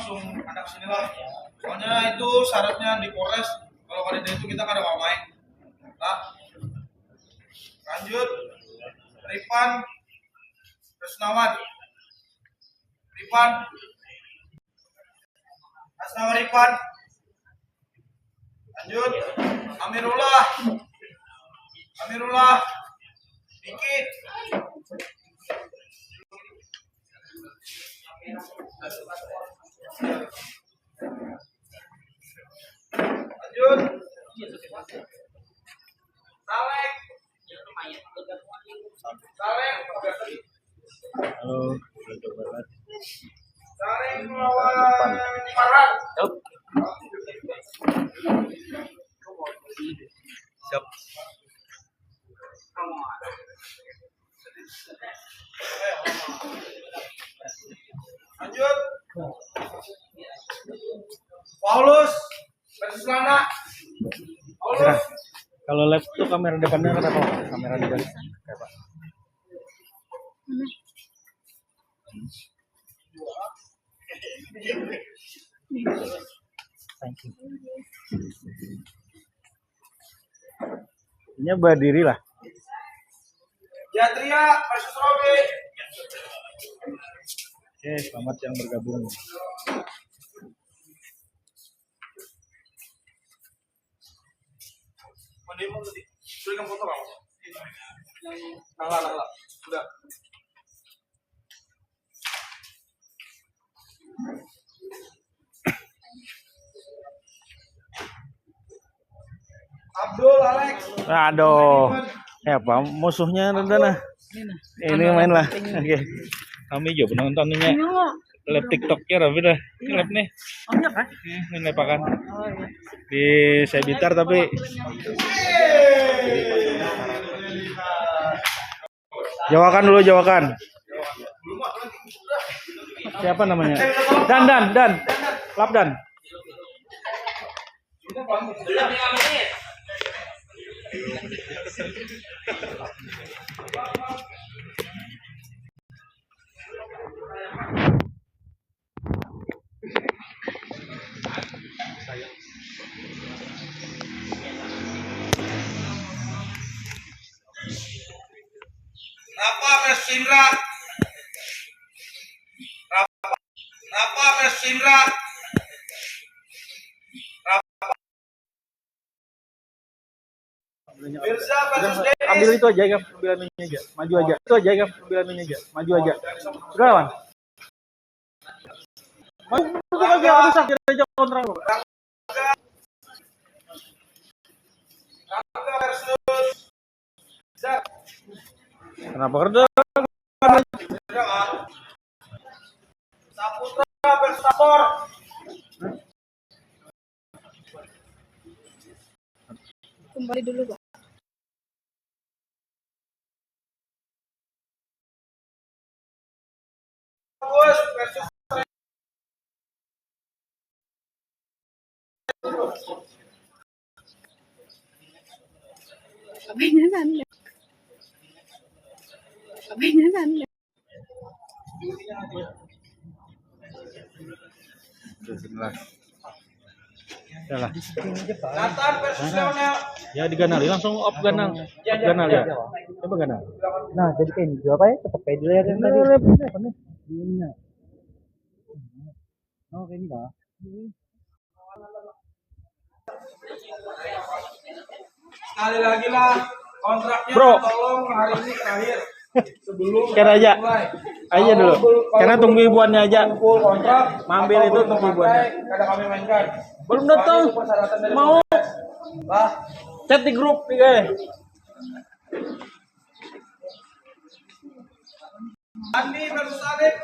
langsung anak sini lah. Soalnya itu syaratnya di Polres. Kalau kali itu kita nggak ada main. Nah, lanjut. Ripan Resnawan. Ripan. Resnawan Ripan. Lanjut. Amirullah. Amirullah. Dikit. Lanjut. Saleh. Saleh. Halo, Jawa Barat. Saleh melawan Farhan. Siap. Lanjut. Paulus versus Lana. Paulus. Kalau live tuh kamera depannya kenapa? Kamera di balik. Kenapa? Thank you. Ini berdiri lah. Jatria versus Robi. Oke, selamat yang bergabung. Mau tadi. Berikan foto kamu. Nala. Sudah. Abdul Alex. Aduh. Ya apa musuhnya Rendana? Ini main lah. Oke. Kami juga penontonnya. Live TikToknya Rabi dah. Live nih. Oh iya kan? Ini lepakan. Di saya Bitar tapi jawakan dulu jawakan. Siapa namanya? Dan. Lapdan. Rapa versus Indra. Rapa versus Indra. Mirza versus Dennis. Ambil itu aja kan, ambil anunya aja. Maju aja. Itu aja kan, ambil anunya aja. Maju aja. Sudah lawan. Maju aja, harus sakit aja kontra. Rangga versus Zak. Kenapa kerja? Saputra versus Sapor. Kembali dulu, Pak. Bagus versus Apanya Sanda? Apanya Sanda? Udah lah. Nathan versus Leonel. Ya diganali langsung off ganal. Off ganal ya. Coba ganal. Nah, jadi kayak ini apa ya? Tetap kayak dulu ya kan tadi. Ini. Oh, kayak ini kah? Sekali lagi lah kontraknya Bro. tolong hari ini terakhir sebelum Kira aja. mulai. Aja dulu. Karena tunggu ibuannya aja. Full kontrak Mambil atau itu belum tunggu memakai, ibuannya. kada kami mainkan. Belum datang. Itu persyaratan dari Mau Polres. Lah, chat di grup nih guys. Sandi versus Alif.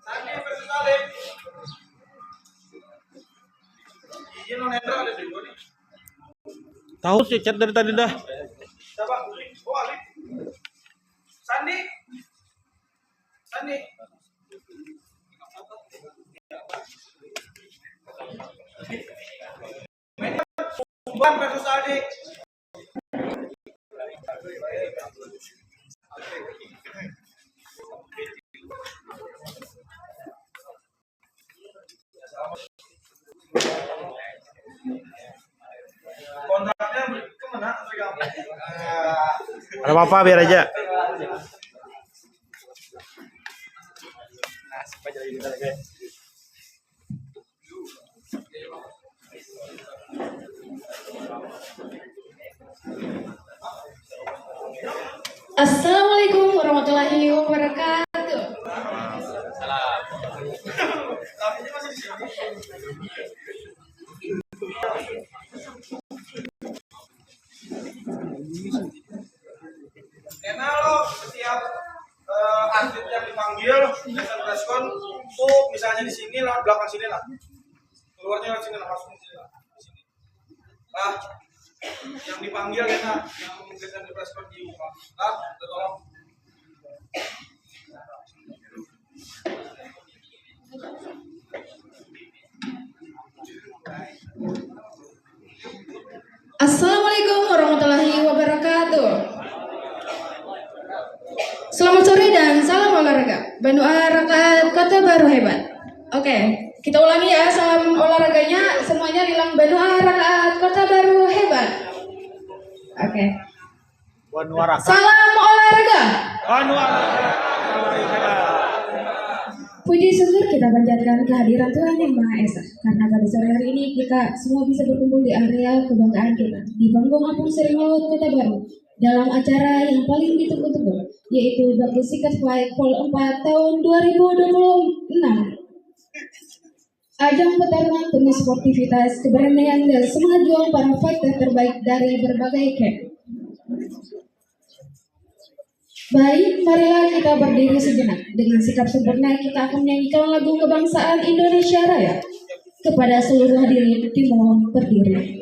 Sandi versus Alif. Ini non Hendra ada di gua nih. Tahu sih chat dari tadi dah. Coba. Oh, Alif. Sandi. Sandi. Subhan versus Aldi. Kontraknya kemana? Ada apa-apa biar aja. Assalamualaikum warahmatullahi wabarakatuh. Karena lo setiap atlet yang dipanggil dasar preskon tuh misalnya di sini lah, belakang sini lah, keluarnya lewat sini lah, langsung sini lah, di sini. Nah, yang dipanggil ya nak, yang dasar di preskon di rumah, nah, tolong. Assalamualaikum warahmatullahi wabarakatuh. Selamat sore dan salam olahraga. Bandung Rakaat Kota Baru hebat. Oke, kita ulangi ya salam olahraganya. Semuanya bilang Bandung Rakaat Kota Baru hebat. Oke. Salam olahraga. Puji syukur kita panjatkan kehadiran Tuhan Yang Maha Esa. Karena pada sore hari ini kita semua bisa berkumpul di area kebanggaan kita di panggung Apung Sering Laut Kota Baru dalam acara yang paling ditunggu-tunggu, yaitu Bagus Sikat Flight Vol 4 tahun 2026. Ajang pertarungan penuh sportivitas, keberanian dan semangat juang para fighter terbaik dari berbagai camp. Baik, marilah kita berdiri sejenak. Dengan sikap sempurna kita akan menyanyikan lagu kebangsaan Indonesia Raya. Kepada seluruh hadirin dimohon berdiri.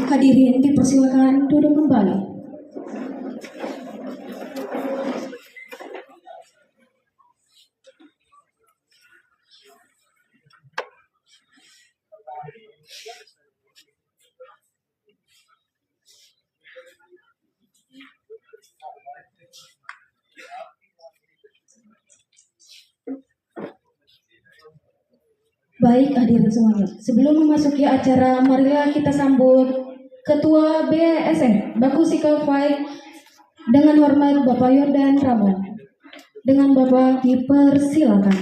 Hadirin dipersilakan duduk kembali. Baik hadirin semuanya, sebelum memasuki acara, marilah kita sambut Ketua BSN Bagus Sikat Fight dengan hormat Bapak Yordan Ramon. Dengan Bapak dipersilakan.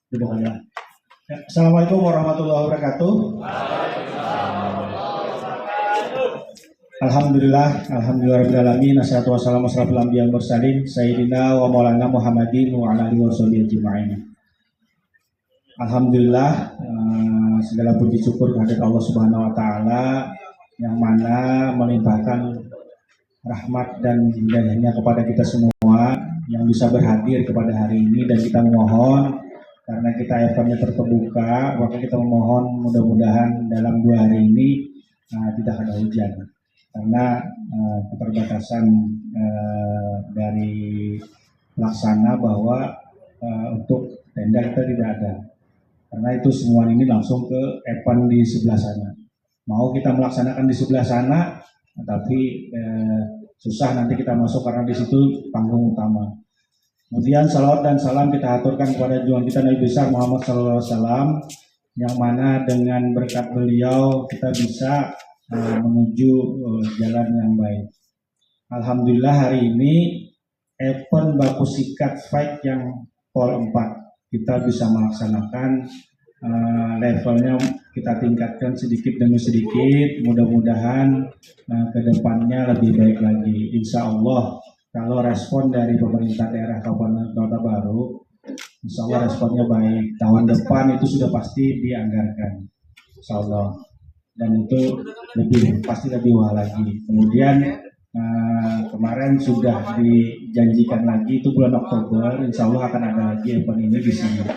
Duduk aja. Assalamualaikum warahmatullahi wabarakatuh. Alhamdulillahirrahmanirrahim. Assalatu wassalamu asrafil anbiya wal mursalin Sayyidina wa maulana Muhammadin wa ala alihi wa sahbihi ajma'in. Alhamdulillah, segala puji syukur kehadirat Allah Subhanahu wa taala yang mana melimpahkan rahmat dan hidayahnya kepada kita semua yang bisa berhadir kepada hari ini, dan kita memohon karena kita eventnya terbuka, maka kita memohon mudah-mudahan dalam 2 hari ini tidak ada hujan karena keterbatasan dari pelaksana bahwa untuk tenda kita tidak ada, karena itu semua ini langsung ke event di sebelah sana. Mau kita melaksanakan di sebelah sana, tapi susah nanti kita masuk karena di situ panggung utama. Kemudian salawat dan salam kita aturkan kepada junjungan kita Nabi besar Muhammad SAW, yang mana dengan berkat beliau kita bisa menuju jalan yang baik. Alhamdulillah hari ini event baku sikat fight yang POL 4 kita bisa melaksanakan, levelnya kita tingkatkan sedikit demi sedikit, mudah-mudahan ke depannya lebih baik lagi. Insya Allah kalau respon dari pemerintah daerah Kabupaten Kota Baru, insya Allah responnya baik. Tahun depan itu sudah pasti dianggarkan, insya Allah. Dan itu pasti lebih wah lagi. Kemudian kemarin sudah dijanjikan lagi itu bulan Oktober, insya Allah akan ada lagi event ini di sini.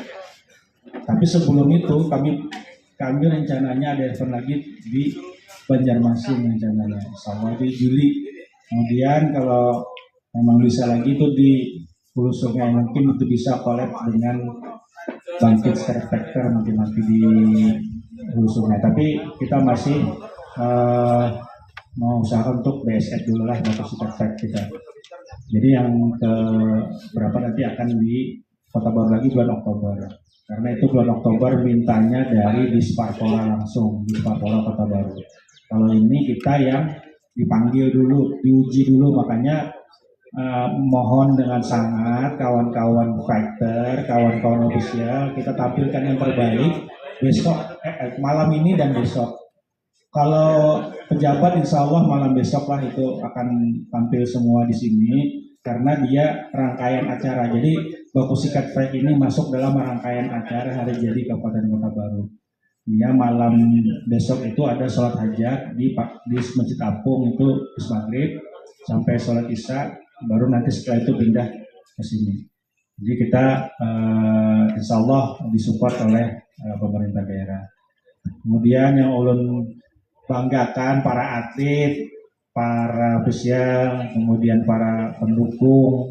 Tapi sebelum itu kami rencananya ada event lagi di Banjarmasin rencananya, insya Allah di Juli. Kemudian kalau memang bisa lagi itu di Hulu Sungai, mungkin itu bisa collab dengan Bangkit Spekter mungkin nanti di Hulu Sungai. Tapi kita masih mau usaha untuk BSF dulu lah, Baku Sikat Fight kita. Jadi yang ke berapa nanti akan di Kota Baru lagi bulan Oktober. Karena itu bulan Oktober mintanya dari Disparpora langsung, Disparpora Kota Baru. Kalau ini kita yang dipanggil dulu, diuji dulu, makanya mohon dengan sangat kawan-kawan fighter, kawan-kawan official, kita tampilkan yang terbaik besok, malam ini dan besok. Kalau pejabat insya Allah malam besok lah itu akan tampil semua di sini, karena dia rangkaian acara. Jadi Baku Sikat Fight ini masuk dalam rangkaian acara hari jadi Kabupaten Kota Baru. Dia malam besok itu ada sholat hajat di Masjid Apung itu maghrib sampai sholat isya, baru nanti setelah itu pindah ke sini. Jadi kita insya Allah disupport oleh pemerintah daerah. Kemudian yang ulun banggakan para atlet, para ofisial, kemudian para pendukung.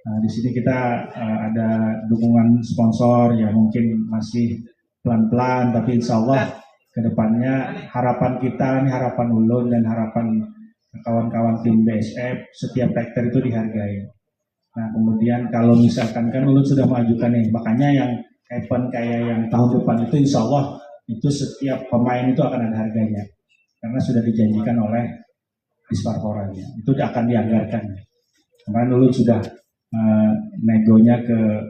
Nah, di sini kita ada dukungan sponsor yang mungkin masih pelan-pelan, tapi insya Allah kedepannya harapan kita, ini harapan ulun dan harapan kawan-kawan tim BSF, setiap fighter itu dihargai. Nah kemudian kalau misalkan kan ulun sudah mengajukan nih, makanya yang event kayak yang tahun depan itu insya Allah itu setiap pemain itu akan ada harganya, karena sudah dijanjikan oleh Disparporanya, itu akan dianggarkan. Kemarin ulun sudah negonya ke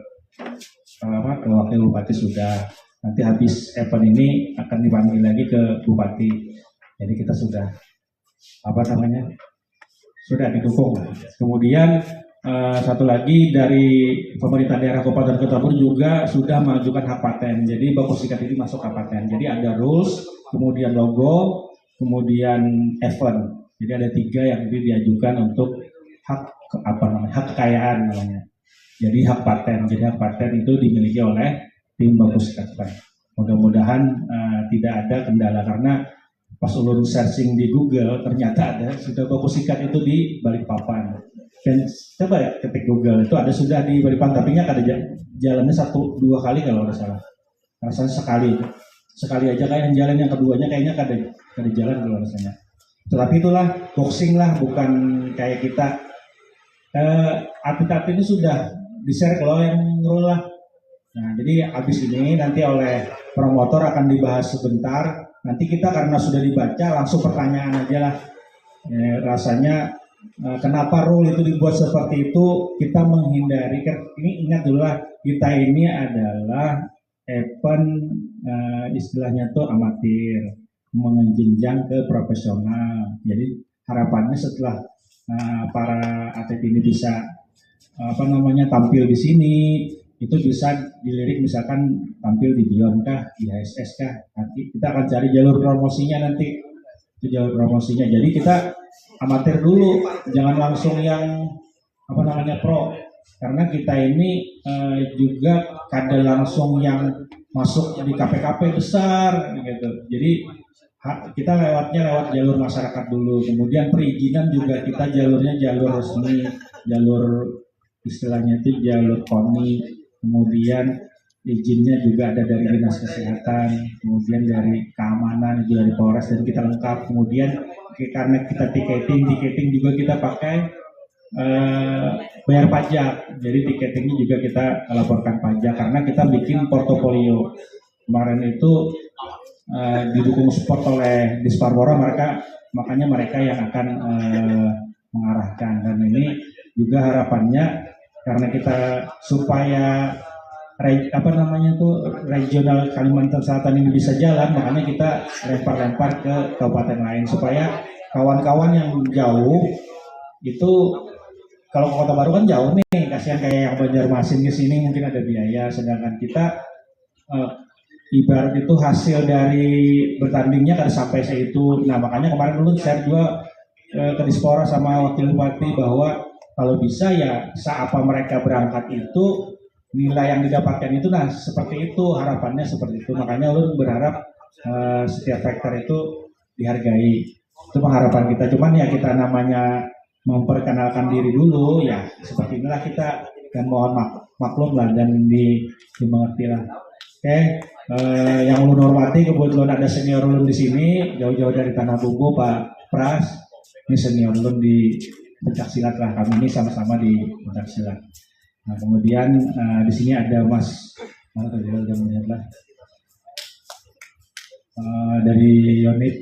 wakil bupati sudah, nanti habis event ini akan dipanggil lagi ke bupati, jadi kita sudah sudah didukung. Kemudian satu lagi dari pemerintah daerah Kabupaten Kota Baru juga sudah mengajukan hak paten. Jadi Baku Sikat ini masuk hak paten. Jadi ada rules, kemudian logo, kemudian event. Jadi ada 3 yang diajukan untuk hak kekayaan namanya. Jadi hak paten. Jadi hak paten itu dimiliki oleh tim Baku Sikat. Mudah-mudahan tidak ada kendala, karena pas ulun searching di Google ternyata ada sudah Baku Sikat itu di Balikpapan. Dan coba ya ketik Google itu ada sudah di Balikpapan, tapi ada jalannya 1-2 kali kalau nggak salah. Rasanya sekali aja kayak jalan, yang keduanya kayaknya ada jalan kalau rasanya. Tetapi itulah boxing lah, bukan kayak kita. Atlet-atlet ini sudah di-share kalau yang ngerul lah. Nah jadi habis ini nanti oleh promotor akan dibahas sebentar. Nanti kita karena sudah dibaca langsung pertanyaan aja lah. Rasanya kenapa rule itu dibuat seperti itu? Kita menghindari, ini ingat dulu lah, kita ini adalah event istilahnya tuh amatir menjenjang ke profesional. Jadi harapannya setelah para atlet ini bisa tampil di sini, itu bisa dilirik misalkan tampil di Beyond kah, di HSS kah. Nanti kita akan cari jalur promosinya nanti. Itu jalur promosinya. Jadi kita amatir dulu, jangan langsung yang pro. Karena kita ini juga kadang langsung yang masuk di KPKP besar gitu. Jadi kita lewat jalur masyarakat dulu. Kemudian perizinan juga kita jalurnya jalur resmi, jalur istilahnya itu jalur KONI. Kemudian izinnya juga ada dari Dinas Kesehatan, kemudian dari keamanan, juga dari Polres, dan kita lengkap. Kemudian karena kita tiketing juga kita pakai bayar pajak. Jadi tiketingnya juga kita laporkan pajak karena kita bikin portofolio. Kemarin itu didukung support oleh Disparwora, makanya mereka yang akan mengarahkan. Dan ini juga harapannya karena kita supaya regional Kalimantan Selatan ini bisa jalan, makanya kita lempar ke kabupaten lain supaya kawan-kawan yang jauh itu, kalau ke Kota Baru kan jauh nih, kasihan kayak yang Banjarmasin ke sini mungkin ada biaya, sedangkan kita ibarat itu hasil dari bertandingnya kan sampai segitu. Nah makanya kemarin dulu share juga ke Dispora sama Wakil Bupati bahwa kalau bisa ya seapa mereka berangkat itu nilai yang didapatkan itu, nah seperti itu harapannya seperti itu. Makanya ulun berharap setiap faktor itu dihargai. Itu pengharapan kita. Cuman ya kita namanya memperkenalkan diri dulu ya seperti inilah kita, dan mohon maklum lah dan dimengerti lah. Oke, yang ulun hormati, kebetulan ada senior ulun di sini jauh-jauh dari Tanah Bumbu, Pak Pras. Ini senior ulun di pencaksilat lah, kami ini sama-sama di pencaksilat. Nah, kemudian di sini ada Mas dari unit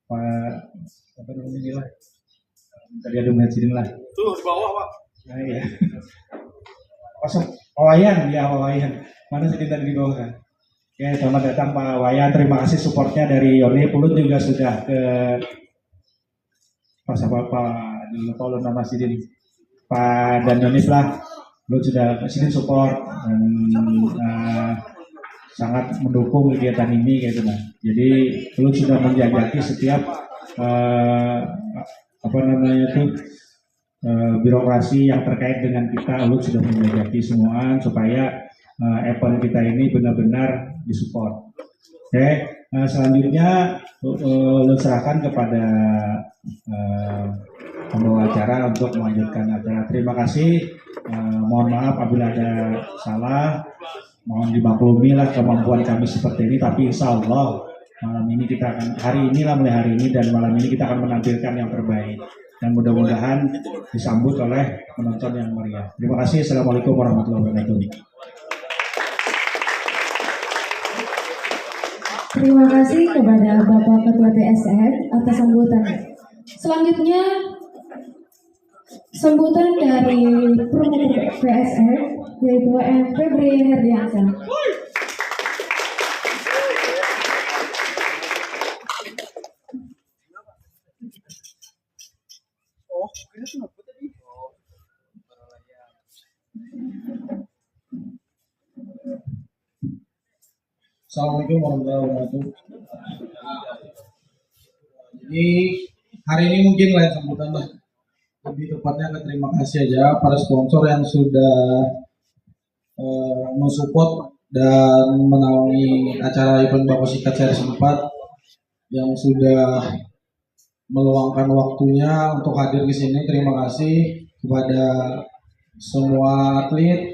Pak apa namanya lah, tadi ada sini lah. Tuh di bawah Pak. Nah, iya. Kosong. Wayan. Mana sih tadi di bawah kan? Oke, selamat datang Pak Wayan. Terima kasih supportnya dari Yoni. Ulun juga sudah ke Pak nama Sidin. Pak dan Yoni lah. Ulun sudah ke Sidin support dan sangat mendukung kegiatan ini gitu nah. Jadi ulun sudah menjajaki setiap birokrasi yang terkait dengan kita, ulun sudah menjajaki semua supaya event kita ini benar-benar disupport. Oke, selanjutnya ulun serahkan kepada pembawa acara untuk melanjutkan acara. Terima kasih. Mohon maaf apabila ada salah. Mohon dimaklumi lah kemampuan kami seperti ini, tapi insya Allah malam ini kita akan mulai hari ini dan malam ini kita akan menampilkan yang terbaik dan mudah-mudahan disambut oleh penonton yang meriah. Terima kasih. Assalamualaikum warahmatullahi wabarakatuh. Terima kasih kepada Bapak Ketua PSF atas sambutannya. Selanjutnya sambutan dari Promotor PSF yaitu M. Febri Herdiansa. Assalamualaikum warahmatullahi wabarakatuh. Jadi hari ini mungkin lain sambutan lah. Lebih tepatnya terima kasih aja para sponsor yang sudah mensupport dan menaungi acara event Bapak Sikat Seri 4 yang sudah meluangkan waktunya untuk hadir di sini. Terima kasih kepada semua atlet,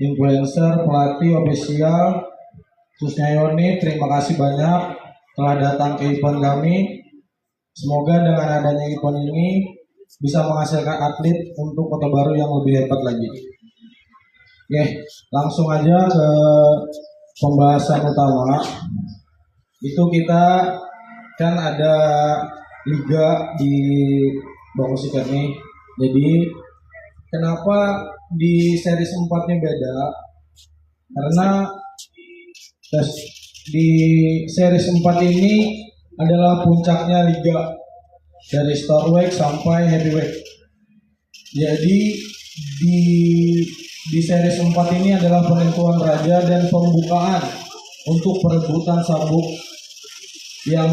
influencer, pelatih, ofisial, khususnya Yoni. Terima kasih banyak telah datang ke event kami. Semoga dengan adanya event ini bisa menghasilkan atlet untuk Kota Baru yang lebih hebat lagi. Oke, langsung aja ke pembahasan utama. Itu kita kan ada liga di Bapak Sikat nih. Jadi kenapa di seri 4-nya beda? karena di series 4 ini adalah puncaknya liga dari strawweight sampai heavyweight. Jadi di series 4 ini adalah penentuan raja dan pembukaan untuk perebutan sabuk yang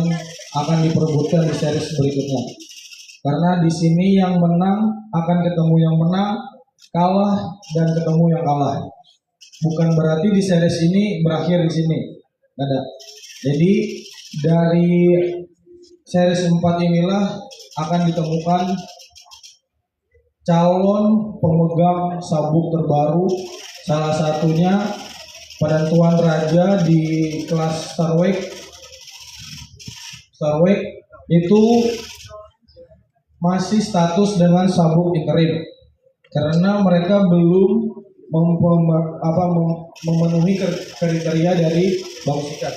akan diperebutkan di series berikutnya. Karena di sini yang menang akan ketemu yang menang, kalah dan ketemu yang kalah. Bukan berarti di series ini berakhir di sini. Ada. Jadi dari series 4 inilah akan ditemukan calon pemegang sabuk terbaru, salah satunya penentuan raja di kelas strawweight itu masih status dengan sabuk interim karena mereka belum memenuhi kriteria dari baku sikat.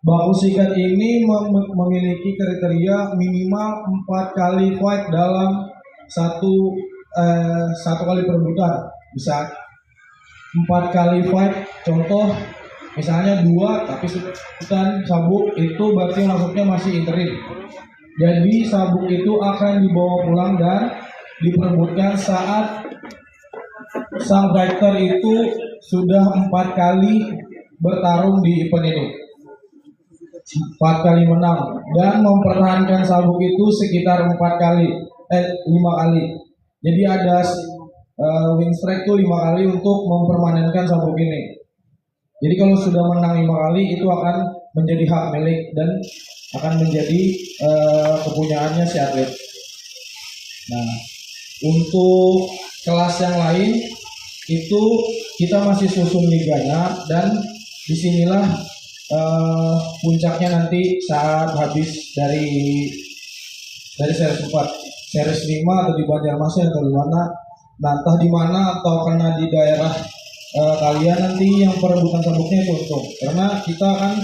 Baku sikat ini memiliki kriteria minimal 4 kali fight dalam satu kali perebutan. Bisa 4 kali fight, contoh misalnya 2 tapi bukan sabuk, itu berarti masuknya masih interim. Jadi sabuk itu akan dibawa pulang dan diperebutkan saat sang fighter itu sudah 4 kali bertarung di event ini, 4 kali menang dan mempertahankan sabuk itu sekitar 5 kali. Jadi ada win streak tuh 5 kali untuk mempermanenkan sabuk ini. Jadi kalau sudah menang 5 kali itu akan menjadi hak milik dan akan menjadi kepunyaannya si atlet. Nah, untuk kelas yang lain itu kita masih susun liganya dan disinilah puncaknya nanti saat habis dari series 4, series 5 atau di Banjarmasin atau di mana, nah entah di mana atau kena di daerah kalian nanti yang perebutan sabuknya itu untung karena kita akan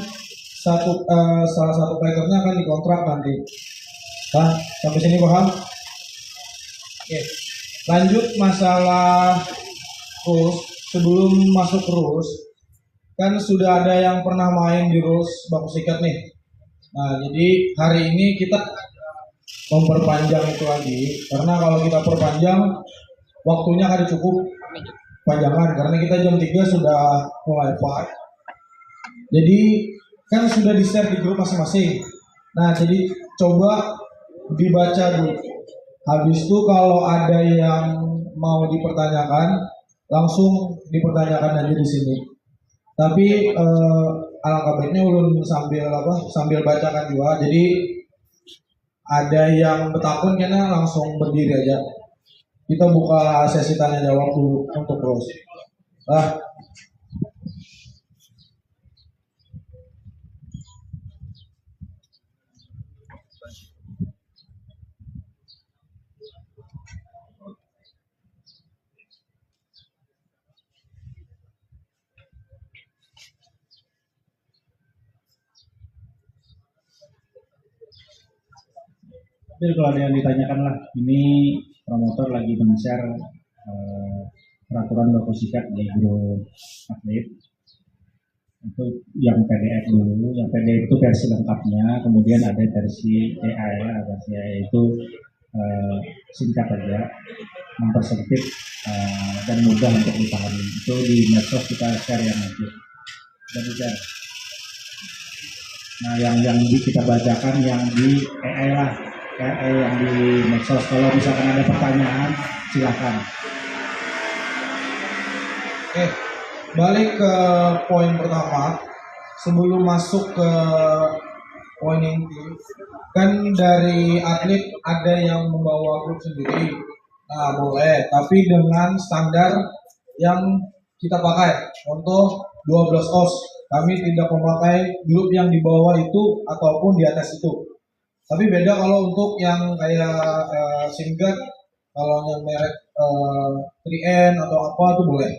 salah satu fighternya akan dikontrak nanti. Nah, sampai sini paham? Oke. Lanjut masalah rules. Sebelum masuk rules, kan sudah ada yang pernah main di rules baku sikat nih. Nah, jadi hari ini kita memperpanjang itu lagi karena kalau kita perpanjang waktunya akan cukup panjangan karena kita jam 3 sudah mulai fight. Jadi kan sudah di-share di grup masing-masing. Nah, jadi coba dibaca dulu. Habis itu kalau ada yang mau dipertanyakan, langsung dipertanyakan aja di sini. Tapi alangkah baiknya ulun sambil bacakan juga. Jadi ada yang bertakun karena langsung berdiri aja. Kita buka sesi tanya jawab dulu untuk terus. Jadi kalau ada yang ditanyakan lah, ini promotor lagi men-share peraturan baku sikat di grup atlet. Itu yang PDF dulu, yang PDF itu versi lengkapnya, kemudian ada versi AI ya, versi AI itu singkat aja, mempersempit dan mudah untuk dipahami. Itu di medsos kita share yang nanti. Kita share. Nah, yang kita bacakan yang di AI lah. Yang di medsos. Kalau misalkan ada pertanyaan silakan. Oke, balik ke poin pertama. Sebelum masuk ke poin inti, kan dari atlet ada yang membawa grup sendiri. Nah, boleh, tapi dengan standar yang kita pakai. Contoh 12 os. Kami tidak memakai grup yang di bawah itu ataupun di atas itu. Tapi beda kalau untuk yang kayak singkat, kalau yang merek 3N atau apa itu boleh,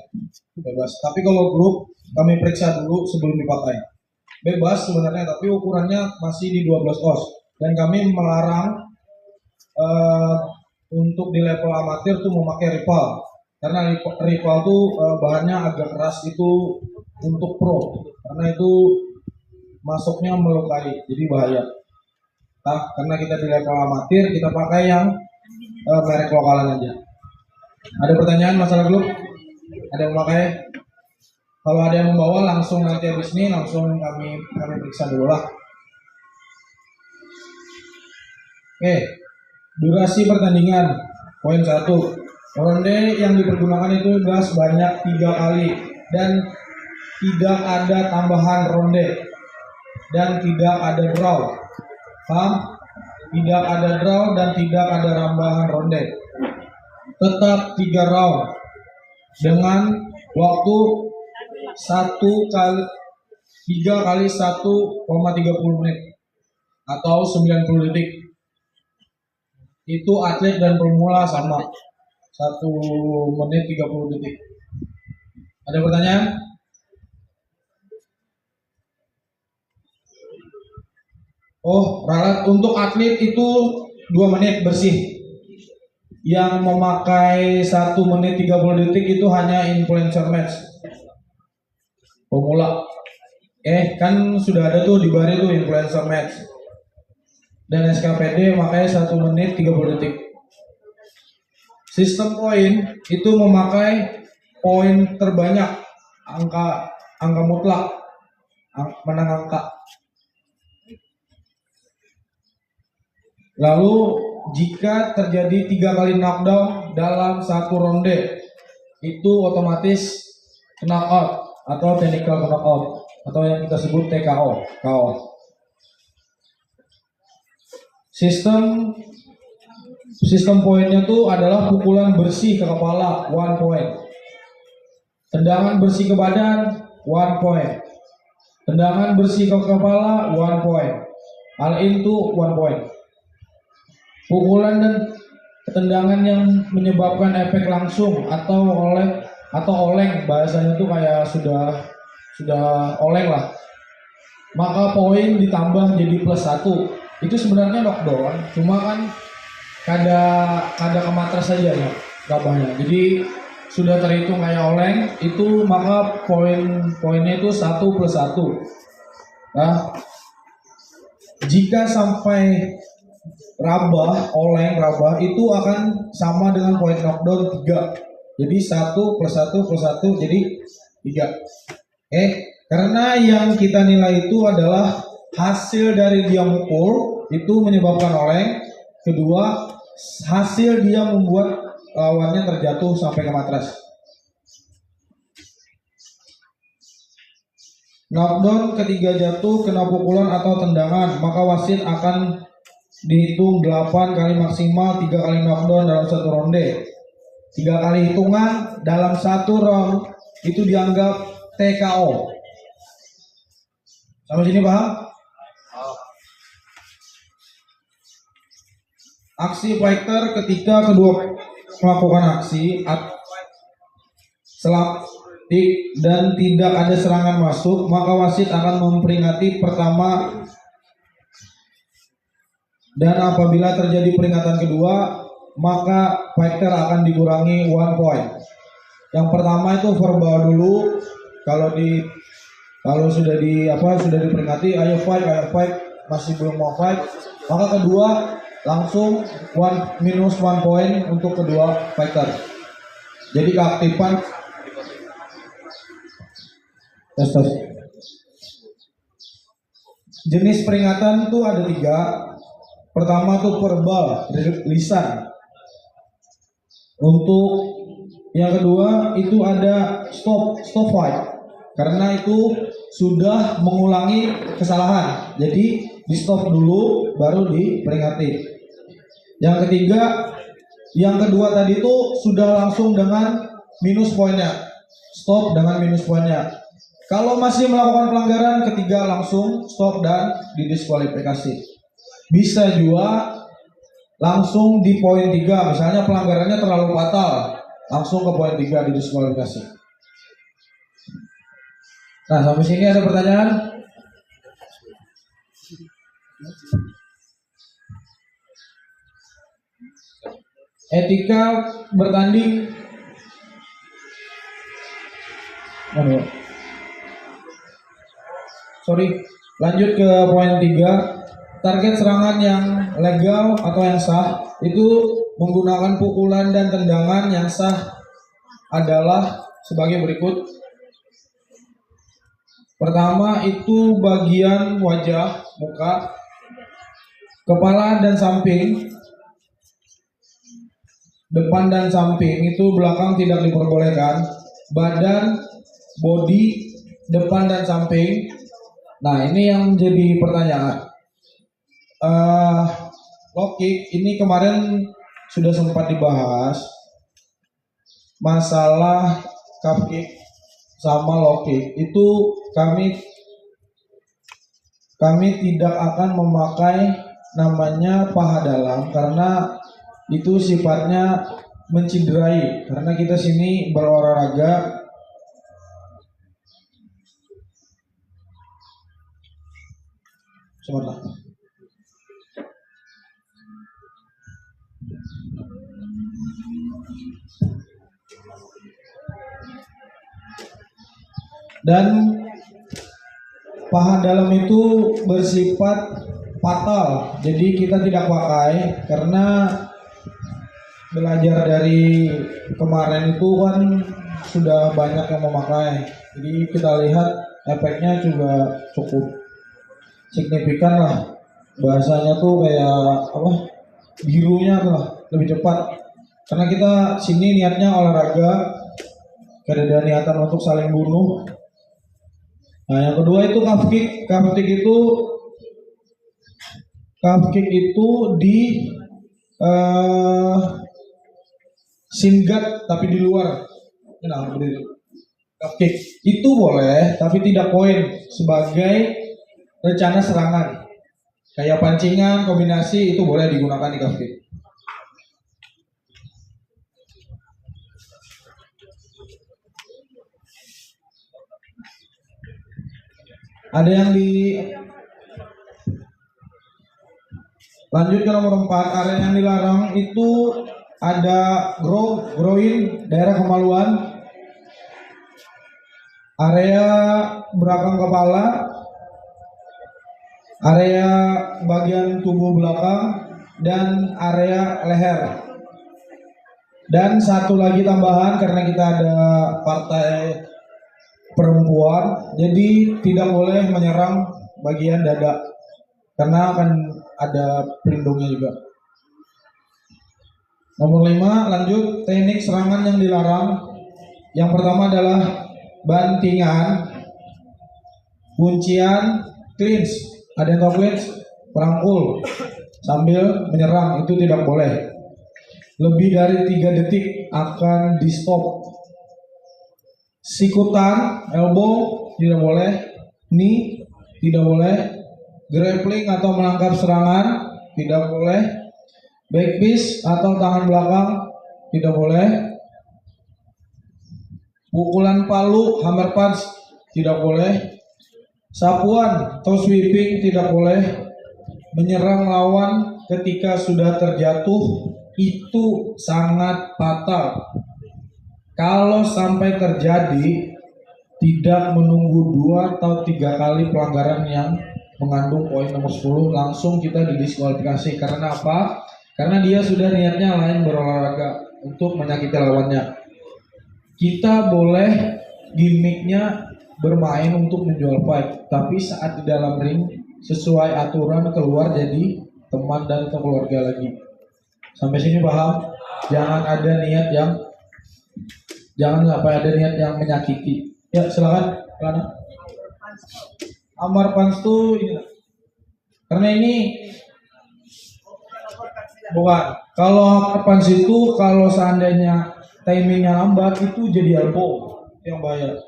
bebas. Tapi kalau grup kami periksa dulu sebelum dipakai. Bebas sebenarnya, tapi ukurannya masih di 12 os. Dan kami melarang untuk di level amatir tuh memakai rival. Karena rival tuh bahannya agak keras, itu untuk pro, karena itu masuknya melukai, jadi bahaya. Nah, karena kita di level amatir, kita pakai yang merek lokalan aja. Ada pertanyaan masalah grup? Ada yang memakai? Kalau ada yang membawa, langsung nanti habis ini langsung kami periksa dulu lah. Oke, durasi pertandingan. Poin 1. Ronde yang dipergunakan itu adalah sebanyak 3 kali dan tidak ada tambahan ronde dan tidak ada draw. Paham? Tidak ada draw dan tidak ada tambahan ronde. Tetap 3 round dengan waktu 3 kali 1,30 menit atau 90 detik. Itu atlet dan pemula sama 1 menit 30 detik. Ada pertanyaan? Oh, ralat untuk atlet itu 2 menit bersih. Yang memakai 1 menit 30 detik itu hanya influencer match. Pemula. Kan sudah ada tuh di Bari tuh influencer match. Dan SKPD makanya 1 menit 30 detik. Sistem poin itu memakai poin terbanyak, angka mutlak, menang angka. Lalu jika terjadi 3 kali knockdown dalam 1 ronde, itu otomatis knockout atau technical knockout atau yang kita sebut TKO. KO. Sistem poinnya tuh adalah pukulan bersih ke kepala 1 point, tendangan bersih ke badan 1 point, tendangan bersih ke kepala 1 point, all in tuh 1 point. Pukulan dan tendangan yang menyebabkan efek langsung atau oleng, bahasanya tuh kayak sudah oleng lah, maka poin ditambah jadi +1. Itu sebenarnya knockdown, cuma kan kada kematras saja ya gabahnya. Jadi sudah terhitung kayak oleng, itu maka poinnya itu 1 + 1. Nah, jika sampai oleng rabah itu akan sama dengan poin knockdown 3. Jadi 1 + 1 + 1 jadi 3. Karena yang kita nilai itu adalah hasil dari dia mukul itu menyebabkan oleng. Kedua, hasil dia membuat lawannya terjatuh sampai ke matras. Knockdown ketiga jatuh kena pukulan atau tendangan, maka wasit akan dihitung 8 kali maksimal 3 kali knockdown dalam 1 ronde. 3 kali hitungan dalam 1 round itu dianggap TKO. Sampai sini paham? Aksi fighter ketika kedua melakukan aksi selapik dan tidak ada serangan masuk, maka wasit akan memperingati pertama, dan apabila terjadi peringatan kedua, maka fighter akan dikurangi 1 point. Yang pertama itu verbal dulu, kalau sudah diperingati, ayo fight, masih belum mau fight, maka kedua langsung -1 point untuk kedua fighter. Jadi keaktifan tes. Jenis peringatan tuh ada 3. Pertama tuh verbal, lisan. Untuk yang kedua itu ada stop fight, karena itu sudah mengulangi kesalahan, jadi di stop dulu baru diperingati. Yang ketiga, yang kedua tadi itu sudah langsung dengan minus poinnya, stop dengan minus poinnya. Kalau masih melakukan pelanggaran, ketiga langsung stop dan didiskualifikasi. Bisa juga langsung di poin 3, misalnya pelanggarannya terlalu fatal, langsung ke poin 3 didiskualifikasi. Nah, sampai sini ada pertanyaan? Etika bertanding. Lanjut ke poin 3. Target serangan yang legal atau yang sah itu menggunakan pukulan dan tendangan yang sah adalah sebagai berikut. Pertama itu bagian wajah, muka, kepala dan samping, depan dan samping, itu belakang tidak diperbolehkan. Badan, body, depan dan samping. Nah, ini yang jadi pertanyaan. Low kick ini kemarin sudah sempat dibahas masalah calf kick sama low kick. Itu kami tidak akan memakai namanya paha dalam karena itu sifatnya menciderai, karena kita sini berolahraga sebentar. Dan paha dalam itu bersifat fatal, jadi kita tidak pakai karena belajar dari kemarin itu kan sudah banyak yang memakai. Jadi kita lihat efeknya juga cukup signifikan lah. Bahasanya tuh kayak apa? Birunya tuh lah, lebih cepat. Karena kita sini niatnya olahraga, tidak ada niatan untuk saling bunuh. Nah, yang kedua itu calf kick. Calf kick itu di singgat tapi di luar. Nah, berdiri. Calf kick itu boleh, tapi tidak poin sebagai rencana serangan. Kayak pancingan, kombinasi itu boleh digunakan di calf kick. Ada yang lanjut ke nomor 4. Area yang dilarang itu ada groin, daerah kemaluan, area belakang kepala, area bagian tubuh belakang, dan area leher. Dan satu lagi tambahan, karena kita ada partai perempuan, jadi tidak boleh menyerang bagian dada karena akan ada pelindungnya juga. Nomor 5, lanjut teknik serangan yang dilarang. Yang pertama adalah bantingan, kuncian, clinch. Ada yang tahu clinch? Perangkul sambil menyerang, itu tidak boleh. Lebih dari 3 detik akan di stop. Sikutan, elbow tidak boleh, knee tidak boleh, grappling atau menangkap serangan tidak boleh, back fist atau tangan belakang tidak boleh, pukulan palu, hammer punch tidak boleh, sapuan atau sweeping tidak boleh, menyerang lawan ketika sudah terjatuh itu sangat fatal. Kalau sampai terjadi, tidak menunggu 2 atau 3 kali pelanggaran yang mengandung poin nomor 10, langsung kita didiskualifikasi. Karena apa? Karena dia sudah niatnya lain berolahraga untuk menyakiti lawannya. Kita boleh gimmicknya bermain untuk menjual fight, tapi saat di dalam ring sesuai aturan keluar jadi teman dan keluarga lagi. Sampai sini paham? Jangan sampai ada niat yang menyakiti. Ya, silakan. Hammer punch tuh ini. Karena ini bukan. Kalau hammer punch itu kalau seandainya timingnya lambat itu jadi elbow yang bahaya.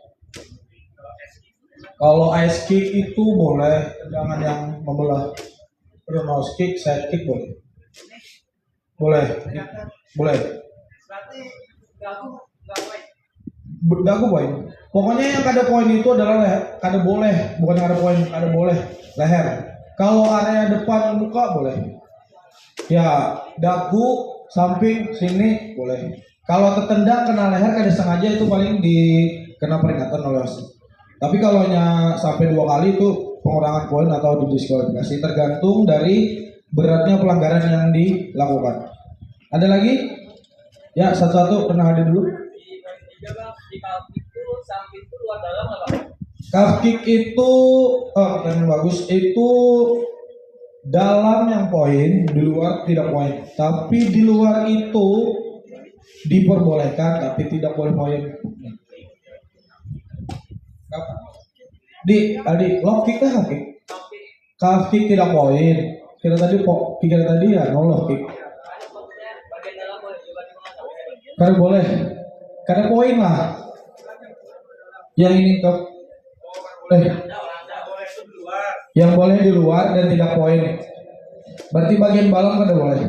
Kalau ice kick itu boleh, jangan yang membelah. Nose kick, side kick boleh. Boleh. Dagu poin. Pokoknya yang ada poin itu adalah leher. Ada boleh, bukan yang ada poin, ada boleh leher. Kalau area depan muka boleh. Ya, dagu, samping, sini boleh. Kalau tertendang kena leher kada sengaja itu paling dikena peringatan oleh wasit. Tapi kalau sampai 2 kali itu pengurangan poin atau didiskualifikasi tergantung dari beratnya pelanggaran yang dilakukan. Ada lagi? Ya, satu-satu pernah hadir dulu. Calf kick itu pertanyaan bagus, itu dalam yang poin, di luar tidak poin. Tapi di luar itu diperbolehkan tapi tidak boleh poin. Low kick kah kick? Calf kick tidak poin. Kira tadi ya no low kick. Karena boleh. Karena poin lah. Yang ini yang boleh di luar dan tidak poin. Berarti bagian balang kada boleh.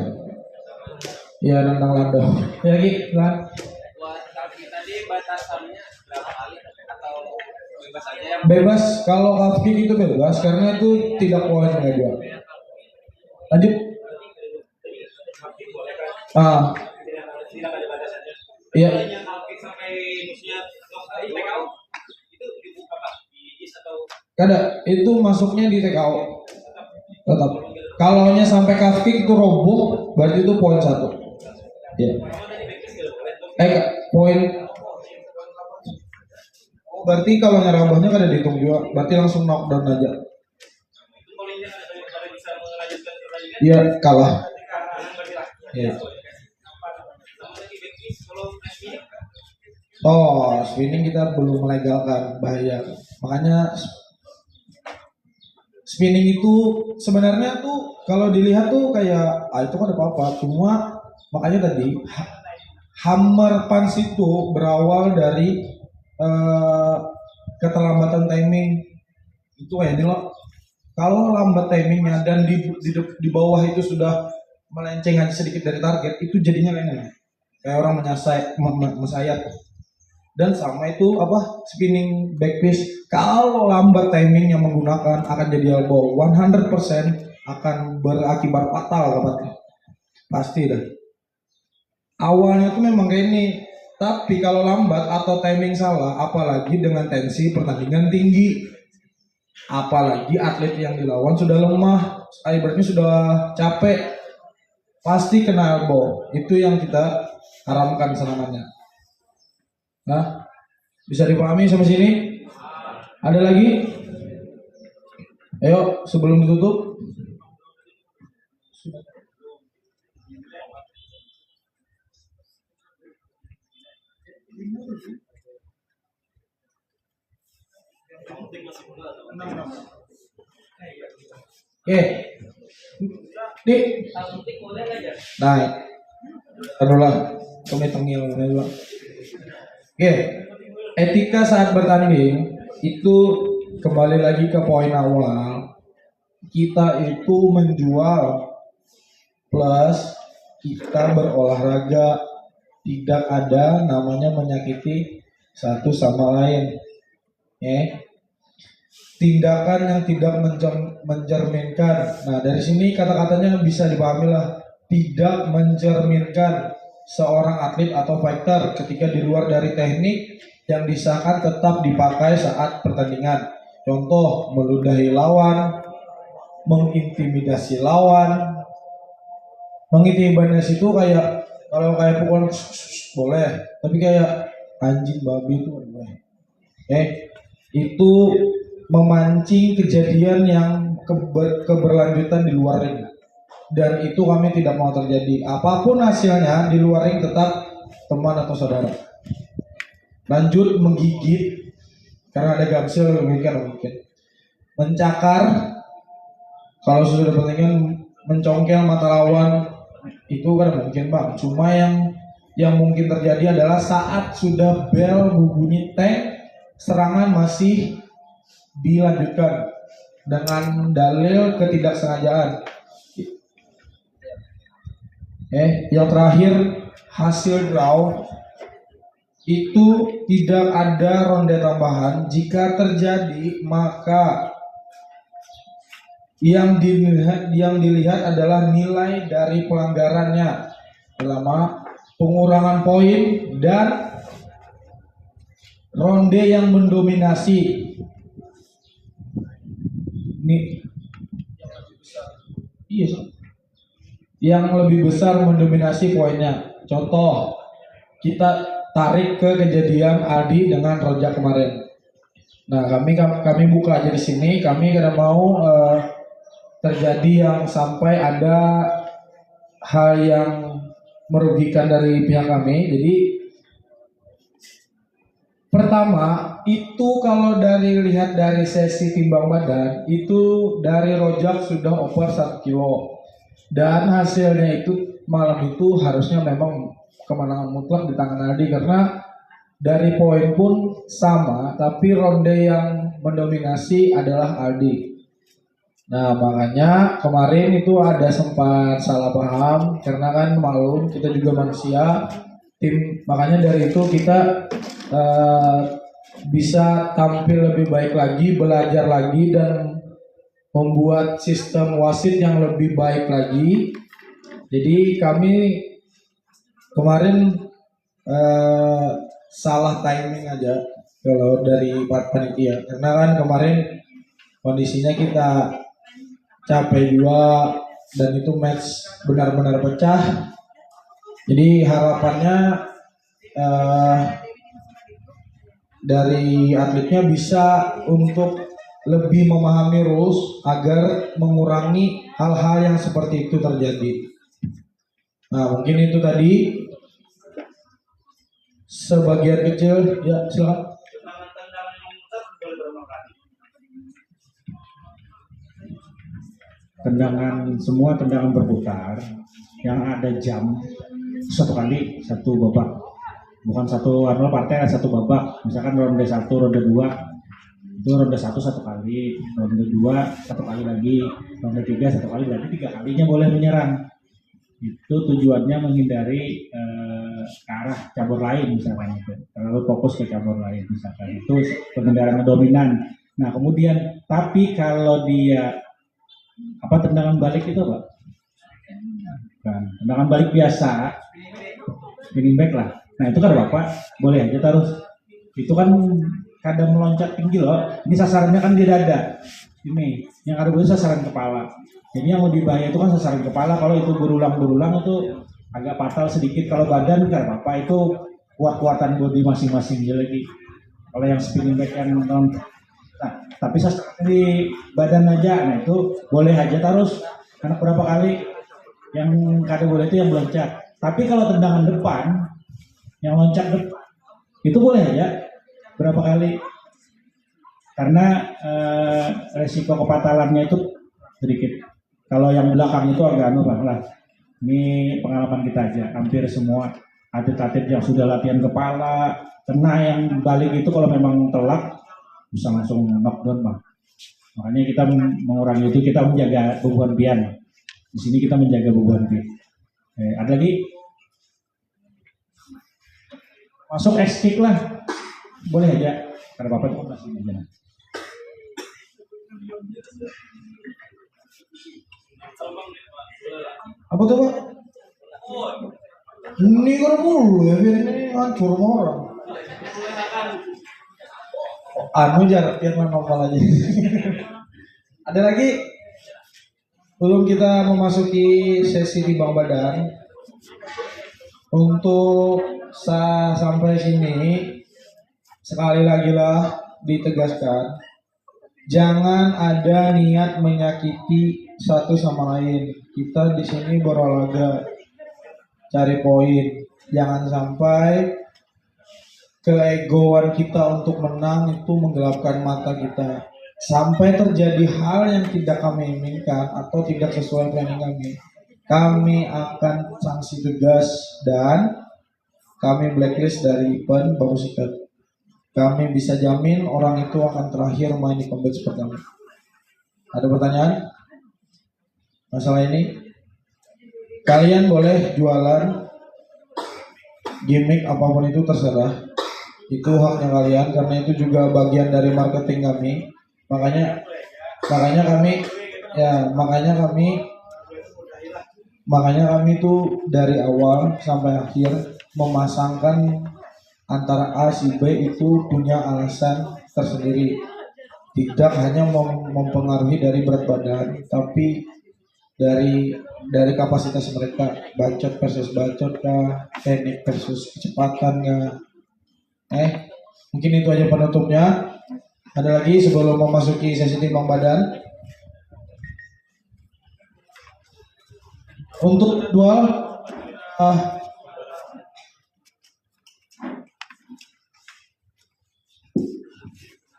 Ya, nendang lado. Ya lagi, kan? Tadi batasannya berapa kali atau bebas aja yang Bebas, kalau calf kick itu bebas karena itu tidak poin enggak dia. Lanjut. tidak ada batasannya. Iya. Yang sampai musuhnya take out itu dibuka Pak di is atau Kada, itu masuknya di take out. Tetap. Kalau nya sampai calf kick itu roboh, berarti itu poin 1. Ya. Poin. Berarti kalau nyerabahnya kada dihitung juga, berarti langsung knockdown aja. Iya, kalah. Iya. Oh, spinning kita belum melegalkan, bahaya. Makanya spinning itu sebenarnya tuh kalau dilihat tuh kayak itu kan ada apa-apa, cuma makanya tadi hammer punch itu berawal dari keterlambatan timing. Itu kayak ini loh. Kalau lambat timingnya dan di bawah itu sudah melenceng aja sedikit dari target, itu jadinya kayak orang mesayat. Dan sama itu spinning back fist, kalau lambat timingnya menggunakan akan jadi elbow 100% akan berakibat fatal kabarnya. Pasti dah. Awalnya tuh memang kayak ini, tapi kalau lambat atau timing salah, apalagi dengan tensi pertandingan tinggi, apalagi atlet yang dilawan sudah lemah, ibaratnya sudah capek, pasti kena elbow. Itu yang kita haramkan serangannya. Nah, bisa dipahami sampai sini? Ada lagi? Ayo, sebelum ditutup. Oke. Naik. Taruhlah. Kami tengil dulu. Oke. Etika saat bertanding itu kembali lagi ke poin awal. Kita itu menjual plus kita berolahraga, tidak ada namanya menyakiti satu sama lain. Tindakan yang tidak mencerminkan. Nah, dari sini kata-katanya bisa dipahami lah. Tidak mencerminkan seorang atlet atau fighter ketika di luar dari teknik yang disahkan tetap dipakai saat pertandingan. Contoh, meludahi lawan, mengintimidasi lawan. Mengintimidasi itu kayak kalau kayak pukul boleh, tapi kayak anjing babi itu boleh. Itu memancing kejadian yang keberlanjutan di luar ring, dan itu kami tidak mau terjadi. Apapun hasilnya di luar ring tetap teman atau saudara. Lanjut, menggigit karena ada gamsil mungkin. Mencakar kalau sudah pertandingan, mencongkel mata lawan itu kan mungkin bang. Cuma yang mungkin terjadi adalah saat sudah bel berbunyi tank, serangan masih dilanjutkan dengan dalil ketidaksengajaan. Yang terakhir, hasil draw itu tidak ada ronde tambahan. Jika terjadi, maka yang dilihat adalah nilai dari pelanggarannya, pertama pengurangan poin dan ronde yang mendominasi. Ini iya Sob. Yang lebih besar mendominasi poinnya. Contoh, kita tarik ke kejadian Aldi dengan Rojak kemarin. Nah, kami buka aja di sini. Kami tidak mau terjadi yang sampai ada hal yang merugikan dari pihak kami. Jadi pertama itu kalau lihat dari sesi timbang badan itu dari Rojak sudah over 1 kilo dan hasilnya itu malam itu harusnya memang kemenangan mutlak di tangan Aldi karena dari poin pun sama tapi ronde yang mendominasi adalah Aldi. Nah makanya kemarin itu ada sempat salah paham karena kan maklum kita juga manusia tim, makanya dari itu kita bisa tampil lebih baik lagi, belajar lagi dan membuat sistem wasit yang lebih baik lagi. Jadi kami kemarin salah timing aja kalau dari panitia karena kan kemarin kondisinya kita capek juga dan itu match benar-benar pecah. Jadi harapannya dari atletnya bisa untuk lebih memahami rules agar mengurangi hal-hal yang seperti itu terjadi. Nah mungkin itu tadi sebagian kecil ya silakan. Semua tendangan berputar yang ada jam satu kali satu babak. Bukan satu partai satu babak. Misalkan ronde 1, ronde 2 itu ronde 1 satu kali, ronde 2 satu kali lagi, ronde 3 satu kali lagi, 3 kalinya boleh menyerang. Itu tujuannya menghindari ke arah cabur lain misalkan itu. Terlalu fokus ke cabur lain misalkan. Itu pengendara dominan. Nah, kemudian tapi kalau dia tendangan balik itu Pak? Kan, tendangan balik biasa, spinning back lah. Nah itu kan Bapak boleh aja terus. Itu kan kadang meloncat tinggi loh. Ini sasarannya kan di dada. Ini yang ada boleh sasaran kepala. Jadi yang lebih bahaya itu kan sasaran kepala. Kalau itu berulang-berulang itu agak fatal sedikit. Kalau badan kan Bapak itu kuat-kuatan body masing-masing lagi. Kalau yang spinning back yang tapi sasaran di badan aja, nah itu boleh aja terus. Karena berapa kali yang kada boleh itu yang meloncat. Tapi kalau tendangan depan yang loncat depan itu boleh aja berapa kali karena resiko kepatalannya itu sedikit. Kalau yang belakang itu agak lah. Ini pengalaman kita aja, hampir semua atlet-atlet yang sudah latihan kepala kena yang balik itu kalau memang telak bisa langsung knockdown Bang. Makanya kita mengurangi itu, kita menjaga beban pian. Di sini kita menjaga beban pian. Ada lagi? Masuk X-kick lah, boleh aja. Karena Bapak itu masih aja. Apa tuh Pak? Ini kan mulu ya, ini hancur orang. Jarak yang normal aja. Ada lagi? Belum kita memasuki sesi timbang badan. Untuk sampai sini sekali lagi lah ditegaskan, jangan ada niat menyakiti satu sama lain. Kita di sini berolahraga, cari poin. Jangan sampai keegoan kita untuk menang itu menggelapkan mata kita. Sampai terjadi hal yang tidak kami inginkan atau tidak sesuai planning kami akan sanksi tegas dan kami blacklist dari event Baku Sikat. Kami bisa jamin orang itu akan terakhir main di kompetisi pertama. Ada pertanyaan? Masalah ini? Kalian boleh jualan gimmick apapun itu terserah. Itu haknya kalian karena itu juga bagian dari marketing kami. Makanya kami tuh dari awal sampai akhir memasangkan antara A si B itu punya alasan tersendiri. tidak hanya mempengaruhi dari berat badan, tapi dari kapasitas mereka, bacot versus bacot kah, teknik versus kecepatan kah. Mungkin itu aja penutupnya. Ada lagi sebelum memasuki sesi timbang badan? Untuk dual,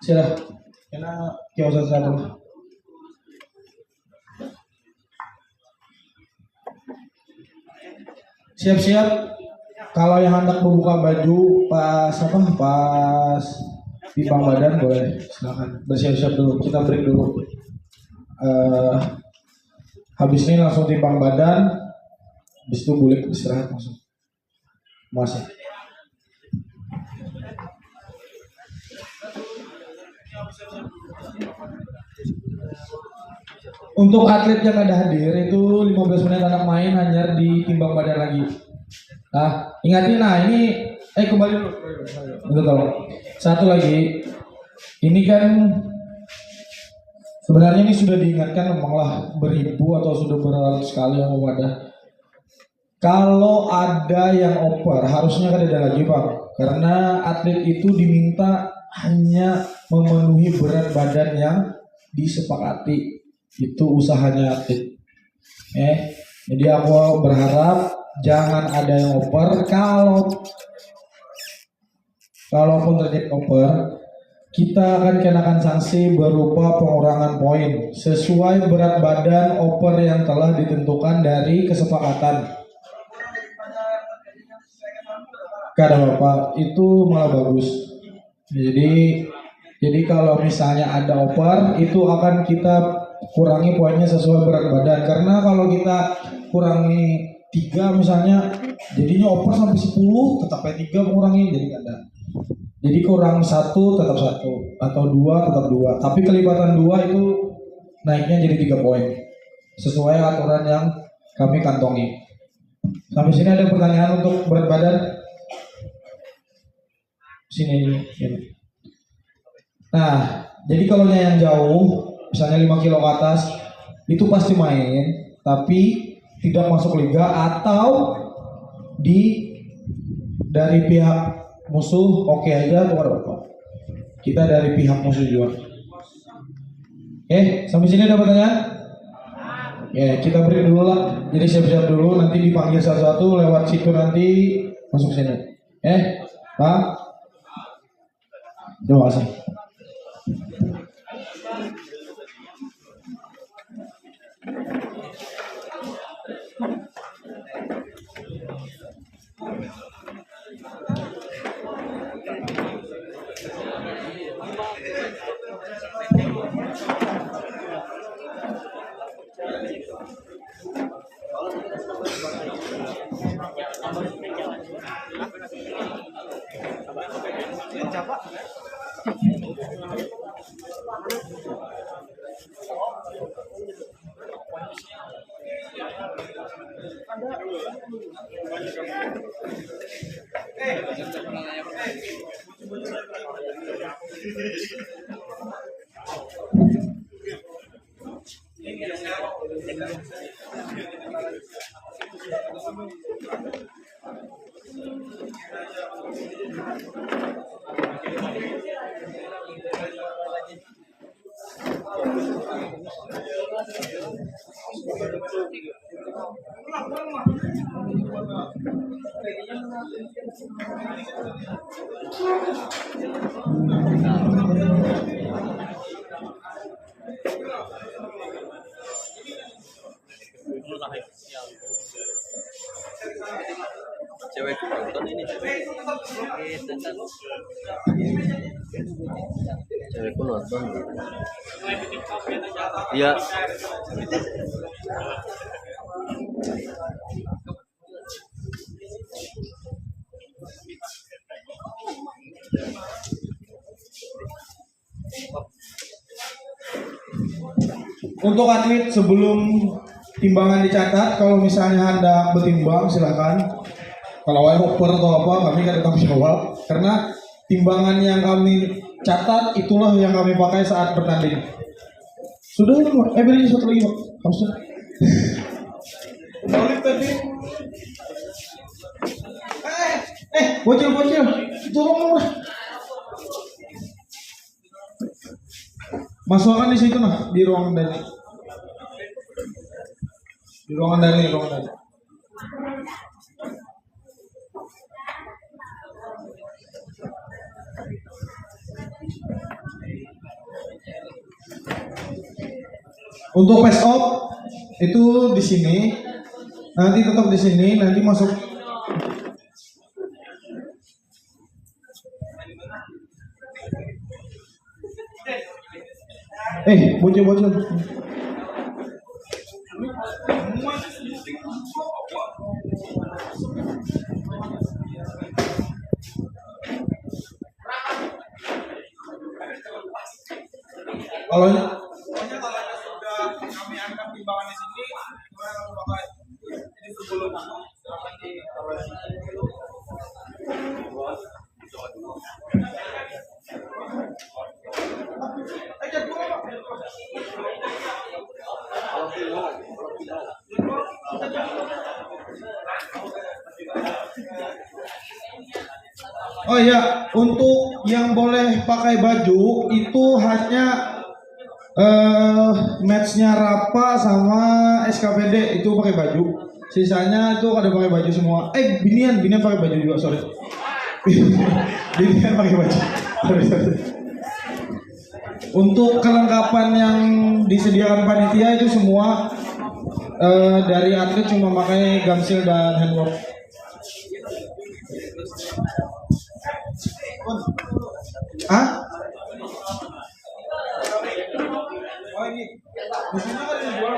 sila, kena kiosok satu. Siap-siap. Kalau yang hendak membuka baju pas timbang badan boleh, silakan bersiap-siap dulu. Kita break dulu. Habis ini langsung timbang badan, habis itu boleh istirahat langsung. Masih. Untuk atlet yang ada hadir itu 15 menit anak main hanya ditimbang badan lagi. Ingatin, ini kembali dulu. Betul. Satu lagi, ini kan sebenarnya ini sudah diingatkan memanglah beribu atau sudah beratus kali yang wadah. Kalau ada yang oper, harusnya kan ada lagi Pak. Karena atlet itu diminta hanya memenuhi berat badan yang disepakati. Itu usahanya atlet. Jadi aku berharap jangan ada yang oper. Kalaupun terjadi oper, kita akan kenakan sanksi berupa pengurangan poin sesuai berat badan oper yang telah ditentukan dari kesepakatan. Kada Bapak, itu malah bagus. Jadi kalau misalnya ada oper, itu akan kita kurangi poinnya sesuai berat badan. Karena kalau kita kurangi 3 misalnya, jadinya oper sampai 10, tetap 3 mengurangi, jadi ada. Jadi kurang 1 tetap 1, atau 2 tetap 2. Tapi kelipatan 2 itu naiknya jadi 3 poin. Sesuai aturan yang kami kantongi. Sampai sini ada pertanyaan untuk berat badan? Sini. Nah, jadi kalau yang jauh, misalnya 5 kilo ke atas, itu pasti main, tapi tidak masuk liga atau dari pihak musuh oke aja atau apa? Kita dari pihak musuh juga. Sampai sini ada pertanyaan? Kita beri dulu lah. Jadi siap-siap dulu, nanti dipanggil satu-satu lewat situ nanti masuk sini. Pak? Terima kasih. Cewekku nonton ini. Cewekku nonton. Iya. Untuk atlet sebelum timbangan dicatat, kalau misalnya Anda bertimbang silakan. Kalau hopper atau apa, kami kan tanggung jawab karena timbangan yang kami catat itulah yang kami pakai saat bertanding. Sudah Pak, beri satu lagi Pak. Harusnya. Solid tadi. Bocil, tolong lah. Masukkan di situ nah, di ruangan Dani. Di ruangan Dani. Untuk face off itu di sini, nanti tetap di sini, nanti masuk. Bocil. Kalau Pokoknya kalau sudah kami angkat timbangan di sini, kemudian kamu pakai ini sebelum nanti oh iya, untuk yang boleh pakai baju itu hanya matchnya Rapa sama SKPD itu pakai baju. Sisanya itu ada pakai baju semua. Binian pakai baju juga, sorry. Binian pakai baju. Untuk kelengkapan yang disediakan panitia itu semua dari atlet cuma pakai gamsil dan handwork. oh ini di sini kan dijual.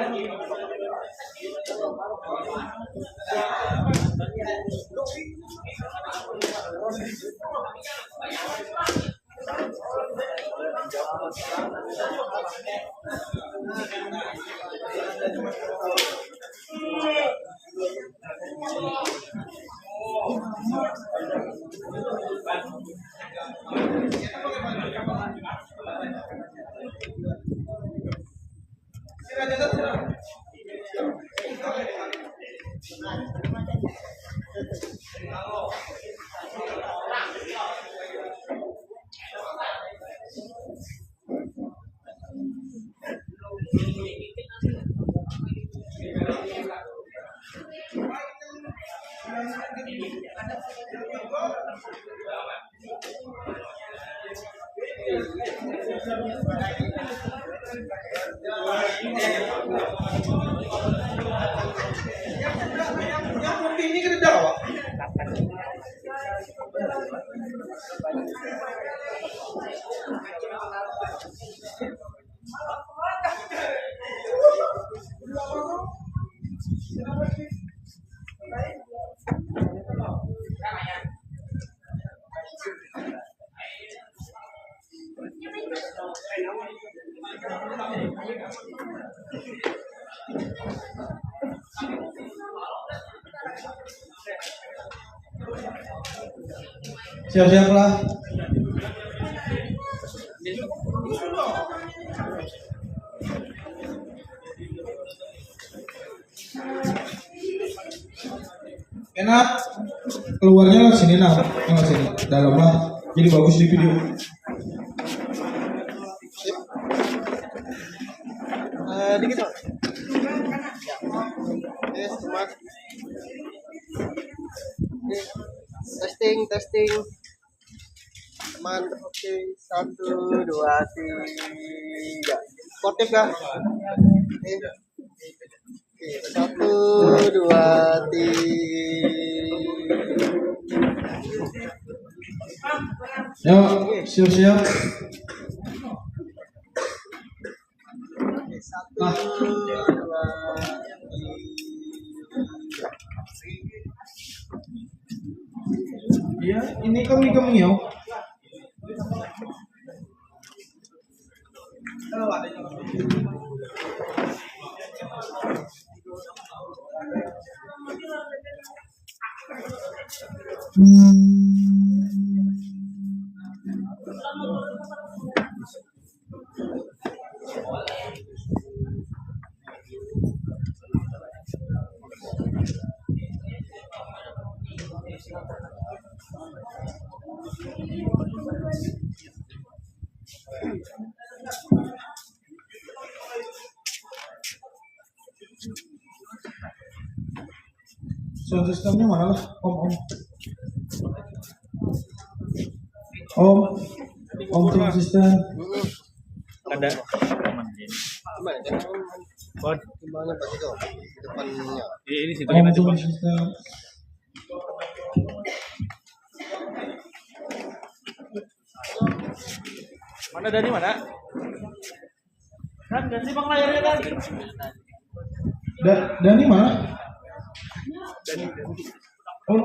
Yang putih ini kerja Pak. Siap-siaplah. Enak. Keluarnya lah sini nah, sini dalam lah. Jadi bagus di video. Dikit Pak. Yes, Mas. Testing. Mantap, oke. 1, 2, 3. Sportif kah? Oke. 1, 2, 3. Yuk, siap-siap. 1, 2, 3. Iya, ini kami ya. Kalau ada yang Sound systemnya mana lah, om. Sound system. Ada. Bon. Ini situ Om aja, Bon. sound system. Mana Dani mana? Kan ganti bang layarnya tadi. Dani mana? Oh,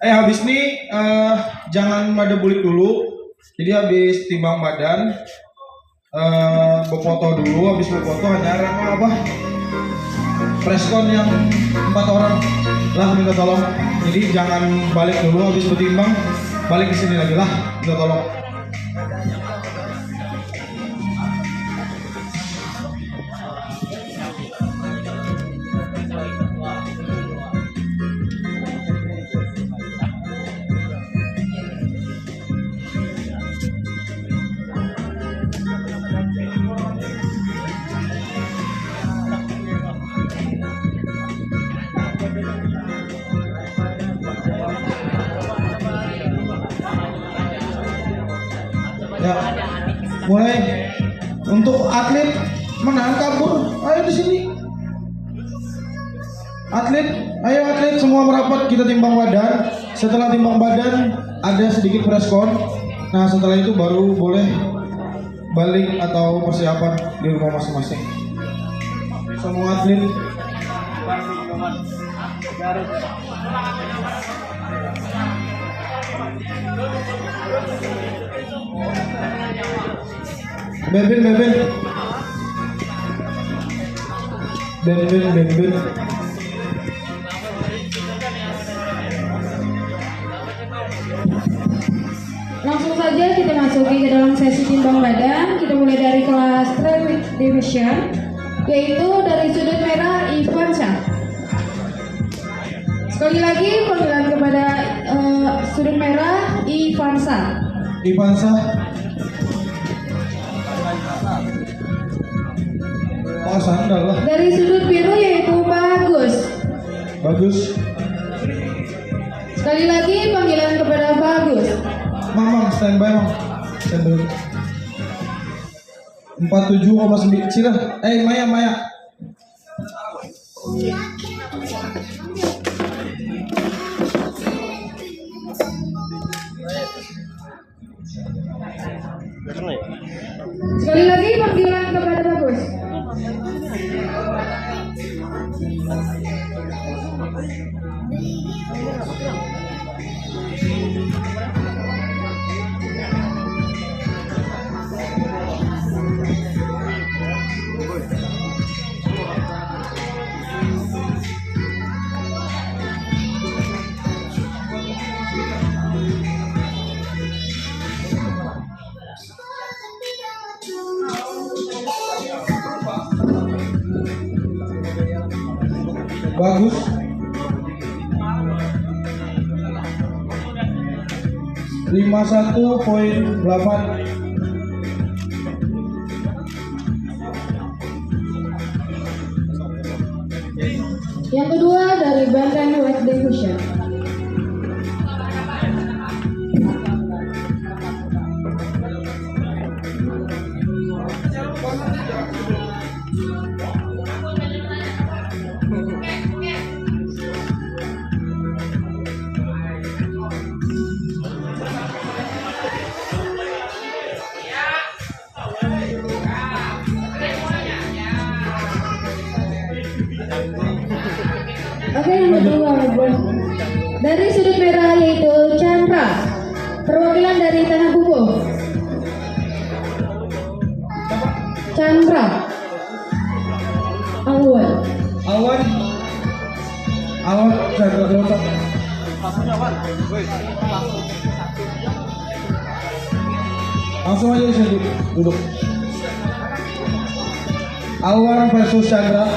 habis ini jangan pada bulik dulu. Jadi habis timbang badan, berfoto dulu. Habis berfoto hanya apa? Preskon yang 4 orang lah, minta tolong. Jadi jangan balik dulu habis bertimbang, balik ke sini lagi lah, minta tolong. Ya, mulai untuk atlet menang kabur, ayo di sini. Atlet semua merapat, kita timbang badan. Setelah timbang badan ada sedikit preskon. Nah setelah itu baru boleh balik atau persiapan di rumah masing-masing. Semua atlet. Beben. Langsung saja kita masuki ke dalam sesi timbang badan. Kita mulai dari kelas Trade Division, yaitu dari sudut merah Ivansa. Sekali lagi panggilan kepada sudut merah Ivansa. Oh sandal lah. Dari sudut biru yaitu Bagus. Sekali lagi panggilan kepada Bagus. Mang, standby Mang. Standby. 47,9 sila. Maya. Sekali lagi panggilan kepada Bagus. Bagus. (51,8). Yang kedua dari Banten West Division. yang kedua dari sudut merah yaitu Chandra, perwakilan dari Tanah Bubuh. Chandra, Alwan. Awan Chandra Dota. Langsung aja di sini duduk. Alwan versus Chandra.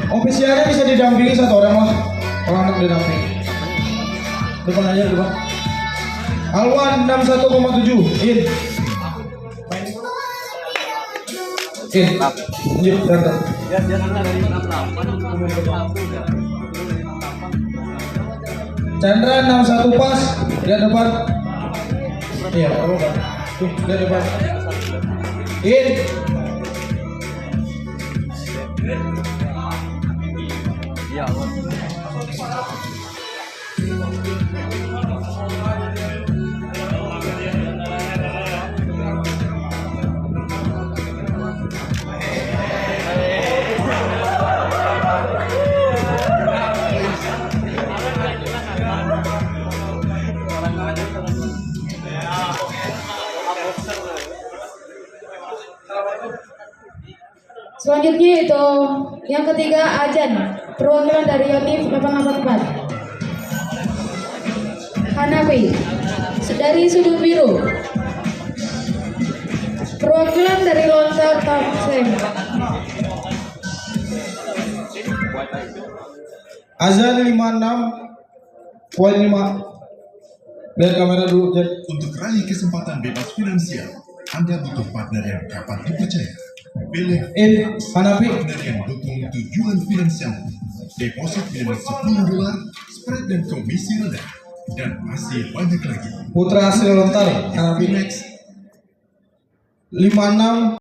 Ofisialnya bisa didampingi satu orang lah, kalau anak didampingi. Depan aja depan. Alwan 61,7 in. Lanjut datang. Chandra 61 pas, lihat depan. Iya, apa? Tuh, lihat depan. In. Selanjutnya itu yang ketiga Ajan, perwakilan dari Yotif 884. Hanafi dari sudut biru, perwakilan dari Lontar Tapsem. Azan 56,5. Lihat kamera dulu, Jen. Untuk raih kesempatan bebas finansial, Anda butuh partner yang dapat dipercaya. Pilih Hanafi. partner yang dukung tujuan finansial. Deposit minimal $10, spread dan komisi rendah, dan masih banyak lagi. Putra Asri Lontar, Hanafi. Next 56